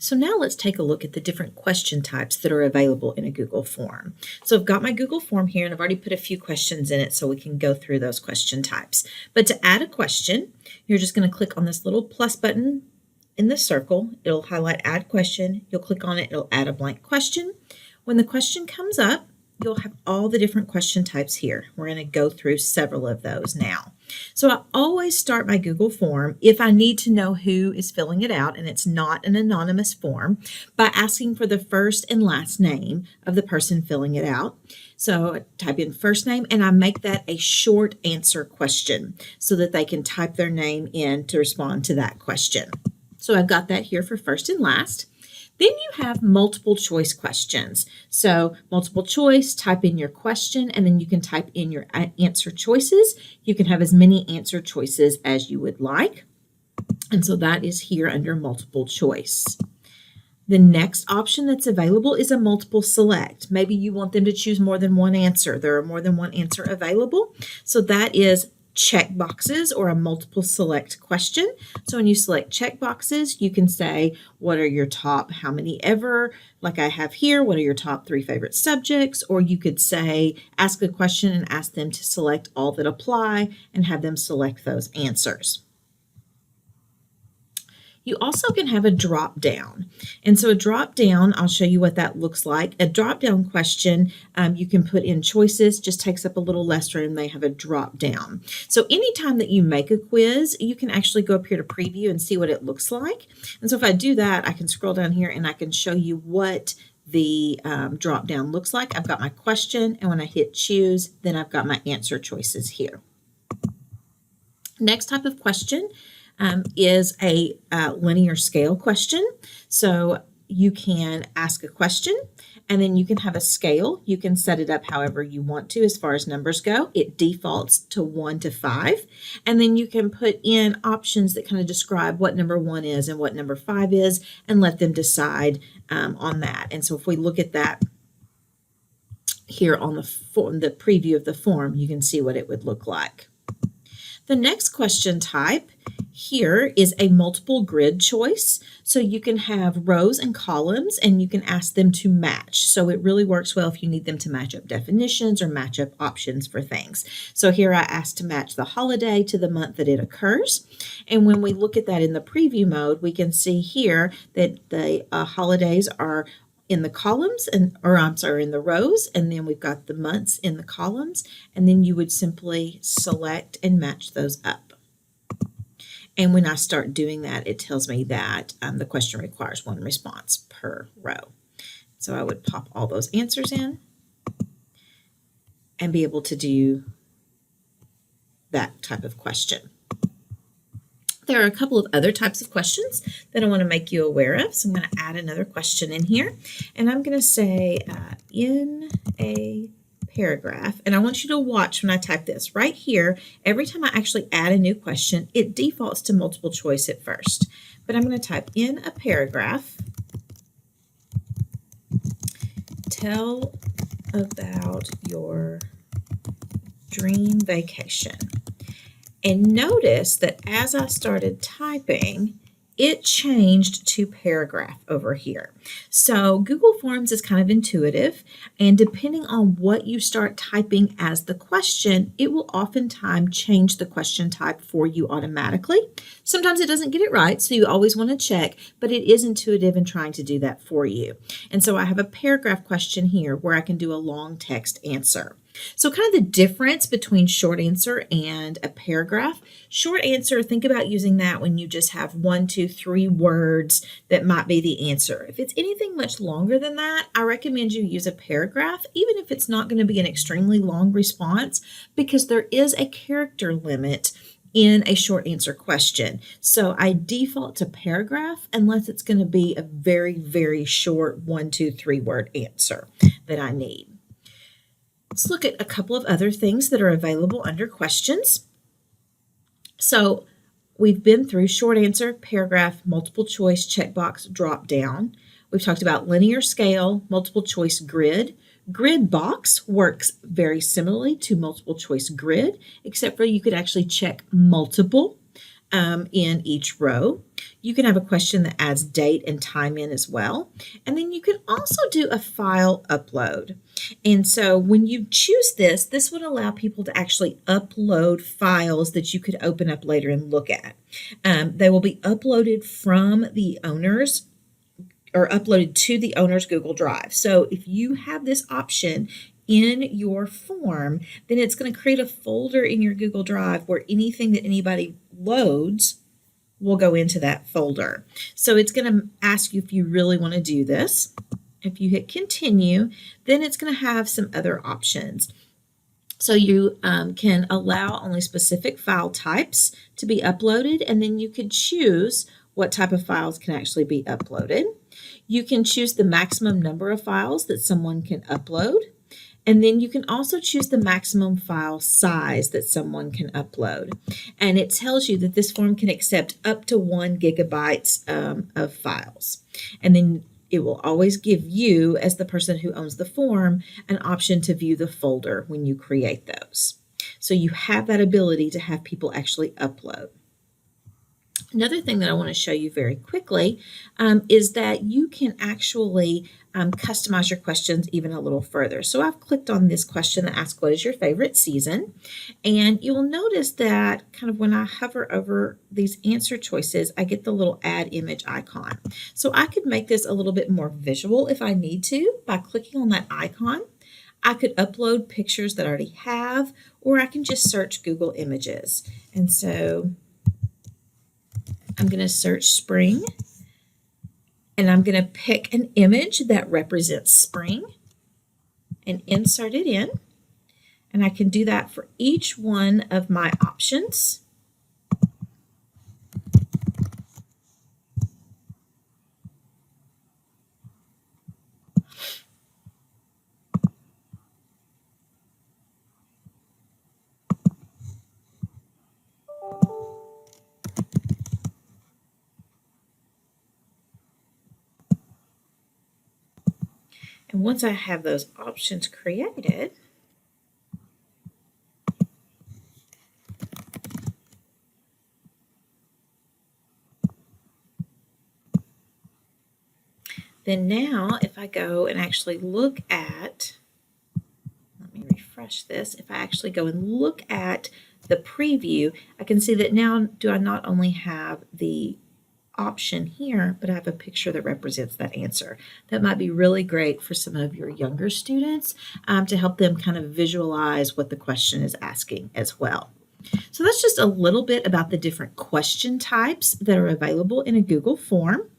So now let's take a look at the different question types that are available in a Google form. So I've got my Google form here and I've already put a few questions in it so we can go through those question types. But to add a question, you're just going to click on this little plus button in the circle. It'll highlight add question. You'll click on it. It'll add a blank question. When the question comes up, you'll have all the different question types here. We're going to go through several of those now. So I always start my Google form, if I need to know who is filling it out and it's not an anonymous form, by asking for the first and last name of the person filling it out. So I type in first name and I make that a short answer question so that they can type their name in to respond to that question. So I've got that here for first and last. Then you have multiple choice questions. So multiple choice, type in your question, and then you can type in your answer choices. You can have as many answer choices as you would like. And so that is here under multiple choice. The next option that's available is a multiple select. Maybe you want them to choose more than one answer. There are more than one answer available. So that is check boxes or a multiple select question. So when you select check boxes, you can say, what are your top, how many ever, like I have here, what are your top 3 favorite subjects? Or you could say, ask a question and ask them to select all that apply and have them select those answers. You also can have a drop down. And so a drop down, I'll show you what that looks like. A drop down question, you can put in choices, just takes up a little less room. They have a drop down. So anytime that you make a quiz, you can actually go up here to preview and see what it looks like. And so if I do that, I can scroll down here and I can show you what the drop down looks like. I've got my question, and when I hit choose, then I've got my answer choices here. Next type of question is a linear scale question. So you can ask a question and then you can have a scale. You can set it up however you want to as far as numbers go. It defaults to 1 to 5. And then you can put in options that kind of describe what number 1 is and what number 5 is and let them decide on that. And so if we look at that here on the preview of the form, you can see what it would look like. The next question type here is a multiple grid choice. So you can have rows and columns and you can ask them to match. So it really works well if you need them to match up definitions or match up options for things. So here I asked to match the holiday to the month that it occurs. And when we look at that in the preview mode, we can see here that the holidays are in the columns in the rows, and then we've got the months in the columns, and then you would simply select and match those up. And when I start doing that, it tells me that the question requires 1 response per row. So I would pop all those answers in and be able to do that type of question. There are a couple of other types of questions that I want to make you aware of. So I'm going to add another question in here. And I'm going to say in a paragraph. And I want you to watch when I type this. Right here, every time I actually add a new question, it defaults to multiple choice at first. But I'm going to type in a paragraph. Tell about your dream vacation. And notice that as I started typing, it changed to paragraph over here. So Google Forms is kind of intuitive, and depending on what you start typing as the question, it will oftentimes change the question type for you automatically. Sometimes it doesn't get it right, so you always want to check, but it is intuitive in trying to do that for you. And so I have a paragraph question here where I can do a long text answer. So kind of the difference between short answer and a paragraph. Short answer, think about using that when you just have 1, 2, 3 words that might be the answer. If it's anything much longer than that, I recommend you use a paragraph, even if it's not going to be an extremely long response, because there is a character limit in a short answer question. So I default to paragraph unless it's going to be a very, very short 1, 2, 3 word answer that I need. Let's look at a couple of other things that are available under questions. So we've been through short answer, paragraph, multiple choice, checkbox, drop down. We've talked about linear scale, multiple choice grid. Grid box works very similarly to multiple choice grid, except for you could actually check multiple in each row. You can have a question that adds date and time in as well. And then you can also do a file upload. And so when you choose this, this would allow people to actually upload files that you could open up later and look at. They will be uploaded from the owners or uploaded to the owner's Google Drive. So if you have this option in your form, then it's going to create a folder in your Google Drive where anything that anybody loads will go into that folder. So it's going to ask you if you really want to do this. If you hit continue, then it's going to have some other options. So you can allow only specific file types to be uploaded, and then you could choose what type of files can actually be uploaded. You can choose the maximum number of files that someone can upload. And then you can also choose the maximum file size that someone can upload. And it tells you that this form can accept up to 1 gigabyte of files. And then it will always give you, as the person who owns the form, an option to view the folder when you create those. So you have that ability to have people actually upload. Another thing that I want to show you very quickly is that you can actually customize your questions even a little further. So I've clicked on this question that asks, what is your favorite season? And you'll notice that kind of when I hover over these answer choices, I get the little add image icon. So I could make this a little bit more visual if I need to by clicking on that icon. I could upload pictures that I already have, or I can just search Google Images. And so I'm going to search spring, and I'm going to pick an image that represents spring and insert it in. And I can do that for each one of my options. And once I have those options created, then now if I go and actually look at, let me refresh this, if I actually go and look at the preview, I can see that now do I not only have the option here, but I have a picture that represents that answer. That might be really great for some of your younger students to help them kind of visualize what the question is asking as well. So that's just a little bit about the different question types that are available in a Google form.